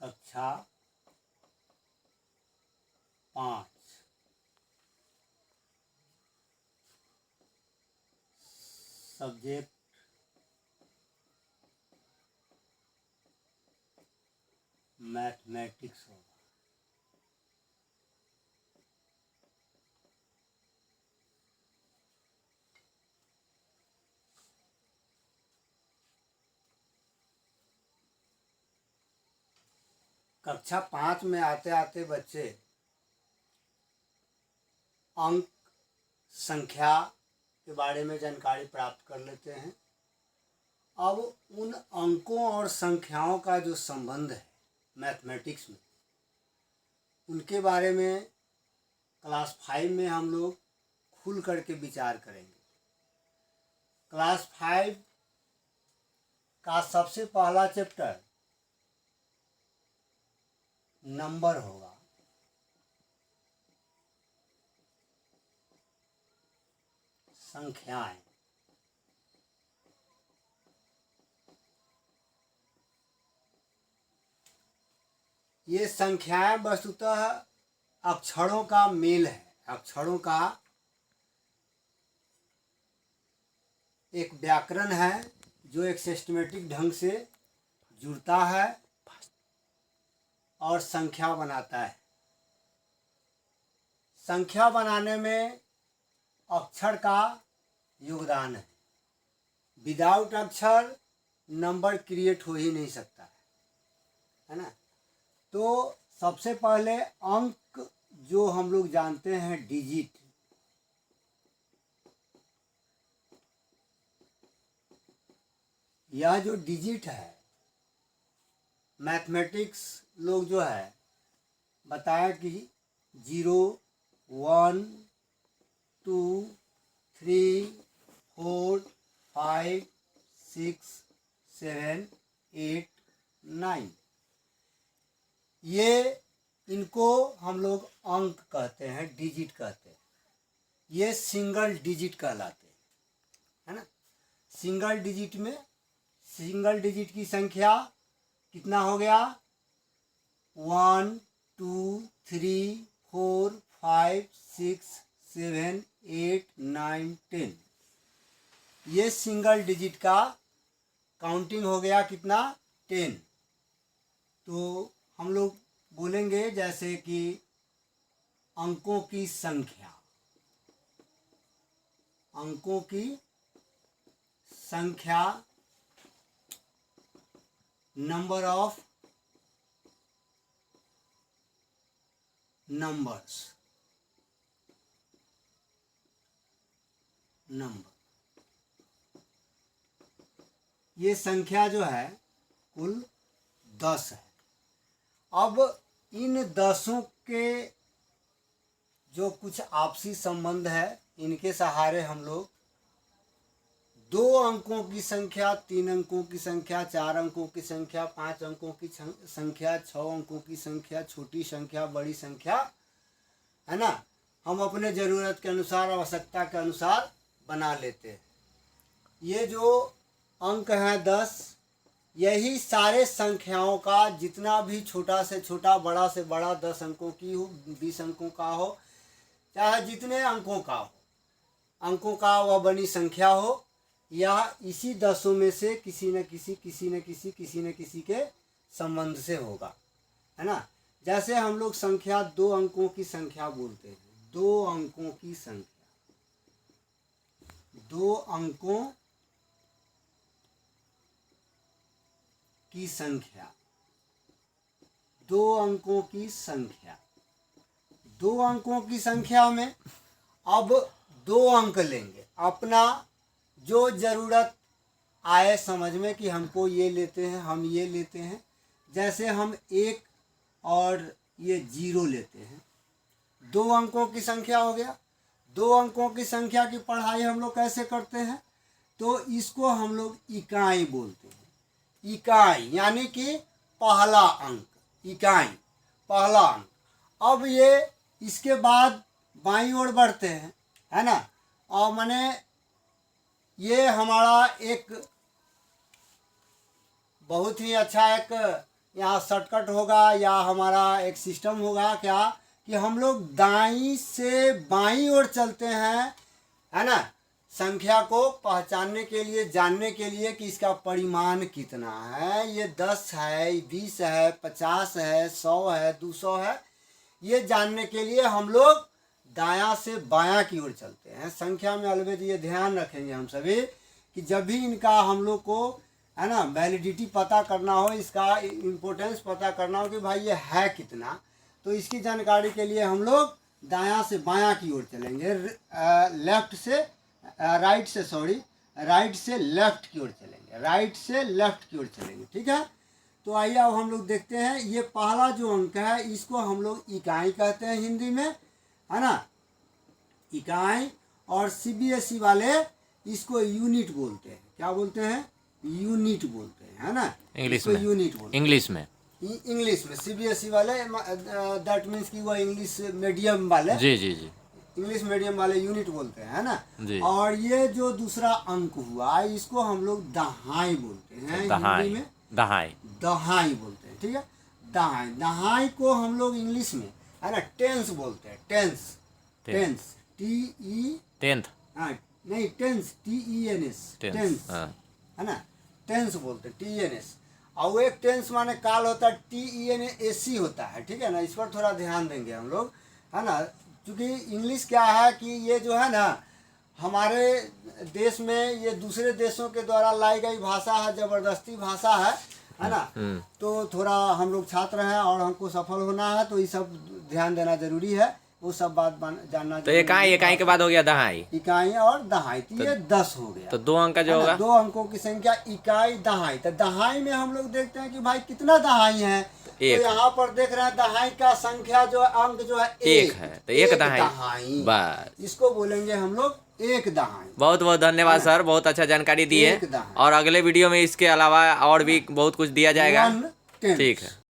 कक्षा 5 subject mathematics होगा। कक्षा 5 में आते आते बच्चे अंक संख्या के बारे में जानकारी प्राप्त कर लेते हैं। अब उन अंकों और संख्याओं का जो संबंध है मैथमेटिक्स में, उनके बारे में क्लास 5 में हम लोग खुल करके विचार करेंगे। क्लास 5 का सबसे पहला चैप्टर नंबर होगा। संख्याएं। ये संख्याएं वस्तुतः अक्षरों का मेल है, अक्षरों का एक व्याकरण है जो एक सिस्टमेटिक ढंग से जुड़ता है और संख्या बनाता है। संख्या बनाने में अक्षर का योगदान है। विदाउट अक्षर नंबर क्रिएट हो ही नहीं सकता है ना। तो सबसे पहले अंक जो हम लोग जानते हैं डिजिट, यह जो डिजिट है मैथमेटिक्स लोग जो है बताया कि 0 1 2 3 4 5 6 7 8 9, ये इनको हम लोग अंक कहते हैं, डिजिट कहते हैं। ये सिंगल डिजिट कहलाते हैं, है ना। सिंगल डिजिट में सिंगल डिजिट की संख्या कितना हो गया? 1 2 3 4 5 6 7 8 9 10, ये सिंगल डिजिट का काउंटिंग हो गया कितना? 10। तो हम लोग बोलेंगे जैसे कि अंकों की संख्या, अंकों की संख्या, नंबर ऑफ नंबर्स, नंबर, ये संख्या जो है कुल 10 है। अब इन 10 के जो कुछ आपसी संबंध है, इनके सहारे हम लोग 2 अंकों की संख्या, 3 अंकों की संख्या, 4 अंकों की संख्या, 5 अंकों की संख्या, 6 अंकों की संख्या, छोटी संख्या, बड़ी संख्या, है ना, हम अपने ज़रूरत के अनुसार, आवश्यकता के अनुसार बना लेते हैं। ये जो अंक हैं 10, यही सारे संख्याओं का जितना भी छोटा से छोटा, बड़ा से बड़ा, 10 अंकों की हो, 20 अंकों का हो, चाहे जितने अंकों का हो, अंकों का वह बनी संख्या हो, या इसी 10 में से किसी न किसी के संबंध से होगा, है ना। जैसे हम लोग संख्या 2 अंकों की संख्या बोलते हैं, 2 अंकों की संख्या, 2 अंकों की संख्या, 2 अंकों की संख्या, 2 अंकों की संख्या में अब 2 अंक लेंगे, अपना जो ज़रूरत आए समझ में कि हमको ये लेते हैं, हम ये लेते हैं। जैसे हम 1 और ये 0 लेते हैं, 2 अंकों की संख्या हो गया। 2 अंकों की संख्या की पढ़ाई हम लोग कैसे करते हैं? तो इसको हम लोग इकाई बोलते हैं। इकाई यानी कि पहला अंक, इकाई पहला अंक। अब ये इसके बाद बाईं ओर बढ़ते हैं, है ना, और माने ये हमारा एक बहुत ही अच्छा एक यहाँ शॉर्टकट होगा या हमारा एक सिस्टम होगा क्या कि हम लोग दाईं से बाईं ओर चलते हैं, है ना, संख्या को पहचानने के लिए, जानने के लिए कि इसका परिमाण कितना है। ये 10 है, 20 है, 50 है, 100 है, 200 है, ये जानने के लिए हम लोग दायां से बायां की ओर चलते हैं। संख्या में अलविदा ये ध्यान रखेंगे हम सभी कि जब भी इनका हम लोग को, है ना, वैलिडिटी पता करना हो, इसका इम्पोर्टेंस पता करना हो कि भाई ये है कितना, तो इसकी जानकारी के लिए हम लोग दायां से बायां की ओर चलेंगे, लेफ्ट से राइट से, सॉरी, राइट से लेफ्ट की ओर चलेंगे, राइट से लेफ्ट की ओर चलेंगे। ठीक है, तो आइए अब हम लोग देखते हैं। ये पहला जो अंक है इसको हम लोग इकाई कहते हैं हिंदी में, है ना, इकाई। और सीबीएसई वाले इसको यूनिट बोलते हैं। क्या बोलते हैं? यूनिट बोलते हैं, है ना, इंग्लिश में, यूनिट बोलते हैं। इंग्लिश में सीबीएसई वाले, दैट मीन्स कि वो इंग्लिश मीडियम वाले, जी जी जी, इंग्लिश मीडियम वाले यूनिट बोलते हैं, है ना जी। और ये जो दूसरा अंक हुआ इसको हम लोग दहाई बोलते हैं, हिंदी में दहाई बोलते हैं। ठीक है, दहाई, दहाई को हम लोग इंग्लिश में, है ना, टेंस बोलते हैं। टेंस, टेंस, टेंथ, हाँ नहीं, टेंस, TENS, टेंस, है ना, टेंस बोलते हैं, TNS। और एक टेंस माने काल होता है, TENAC होता है। ठीक है ना, इस पर थोड़ा ध्यान देंगे हम लोग, है ना, क्योंकि इंग्लिश क्या है कि ये जो है ना हमारे देश में ये दूसरे देशों के द्वारा लाई गई भाषा है, ज़बरदस्ती भाषा है ना, तो थोड़ा हम लोग छात्र हैं और हमको सफल होना है, तो ये सब ध्यान देना जरूरी है, वो सब बात जानना। तो इकाई के बाद हो गया दहाई, इकाई और दहाई, तो ये 10 हो गया। तो 2 अंक का जो होगा, 2 अंकों की संख्या, इकाई दहाई। तो दहाई में हम लोग देखते हैं कि भाई कितना दहाई है, तो यहाँ पर देख रहे हैं दहाई का संख्या जो अंक जो है 1 है, तो 1 दहाई, बस इसको बोलेंगे हम लोग 1 दहाई। बहुत बहुत धन्यवाद सर, बहुत अच्छा जानकारी दी है, और अगले वीडियो में इसके अलावा और भी बहुत कुछ दिया जाएगा। ठीक है।